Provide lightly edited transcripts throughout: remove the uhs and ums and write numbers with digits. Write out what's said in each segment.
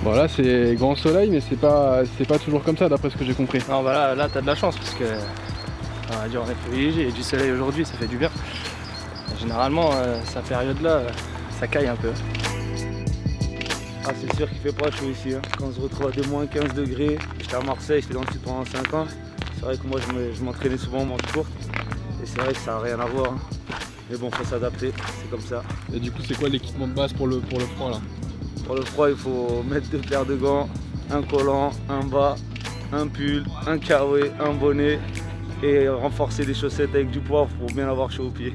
Bon là c'est grand soleil mais c'est pas toujours comme ça d'après ce que j'ai compris. Non bah là t'as de la chance parce que on va dire on est privilégié, il y a du soleil aujourd'hui, ça fait du bien. Généralement cette période là ça caille un peu. Ah c'est sûr qu'il fait pas chaud ici, hein. Quand on se retrouve à des moins 15 degrés, j'étais à Marseille, j'étais dans le sud pendant 5 ans. C'est vrai que moi je m'entraînais souvent en manche courte et c'est vrai que ça n'a rien à voir, hein. Mais bon, faut s'adapter, c'est comme ça. Et du coup c'est quoi l'équipement de base pour le froid là? Pour le froid, il faut mettre 2 paires de gants, un collant, un bas, un pull, un kawaii, un bonnet et renforcer les chaussettes avec du poids pour bien avoir chaud aux pieds.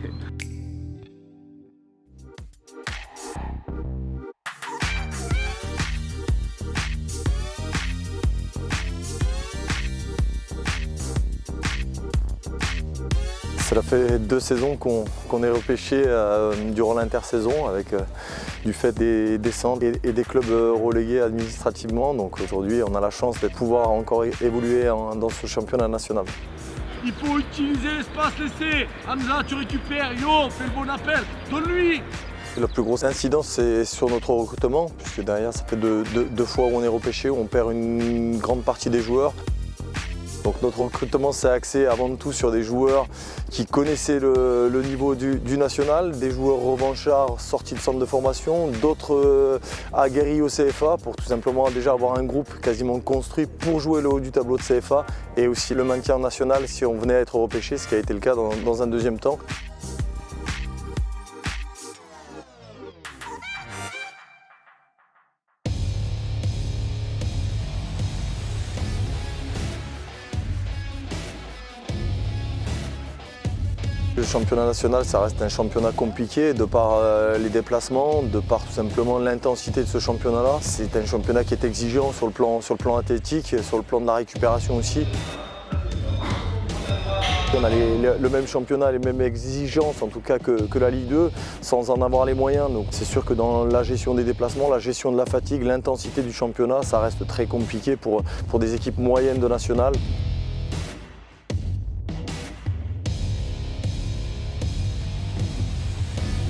Ça fait 2 saisons qu'on est repêché durant l'intersaison avec du fait des descentes et des clubs relégués administrativement. Donc aujourd'hui, on a la chance de pouvoir encore évoluer dans ce championnat national. Il faut utiliser l'espace laissé. Hamza, tu récupères. Yo, fais le bon appel. Donne-lui. La plus grosse incidence, c'est sur notre recrutement, puisque derrière, ça fait deux fois où on est repêché, où on perd une grande partie des joueurs. Donc notre recrutement s'est axé avant tout sur des joueurs qui connaissaient le niveau du national, des joueurs revanchards sortis de centre de formation, d'autres aguerris au CFA pour tout simplement déjà avoir un groupe quasiment construit pour jouer le haut du tableau de CFA et aussi le maintien en national si on venait à être repêché, ce qui a été le cas dans un deuxième temps. Le championnat national, ça reste un championnat compliqué de par les déplacements, de par tout simplement l'intensité de ce championnat-là. C'est un championnat qui est exigeant sur le plan athlétique, sur le plan de la récupération aussi. On a le même championnat, les mêmes exigences en tout cas que la Ligue 2, sans en avoir les moyens. Donc c'est sûr que dans la gestion des déplacements, la gestion de la fatigue, l'intensité du championnat, ça reste très compliqué pour des équipes moyennes de national.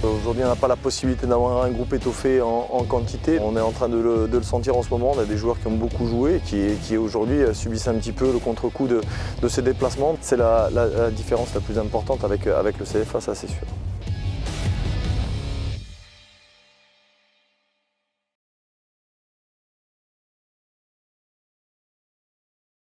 Aujourd'hui, on n'a pas la possibilité d'avoir un groupe étoffé en quantité. On est en train de le sentir en ce moment. On a des joueurs qui ont beaucoup joué et qui aujourd'hui subissent un petit peu le contre-coup de ces déplacements. C'est la différence la plus importante avec le CFA, ça c'est sûr.